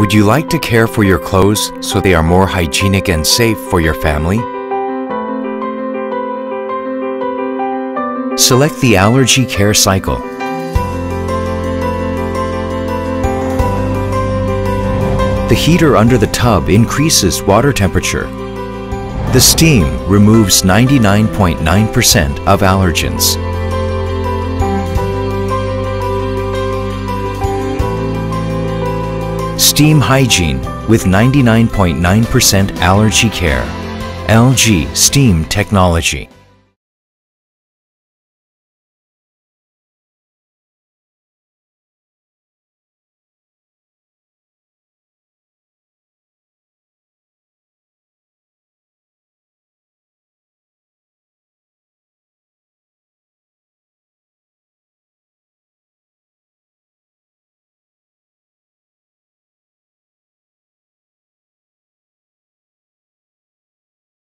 Would you like to care for your clothes so they are more hygienic and safe for your family? Select the Allergy Care Cycle. The heater under the tub increases water temperature. The steam removes 99.9% of allergens. Steam hygiene with 99.9% allergy care. LG Steam Technology.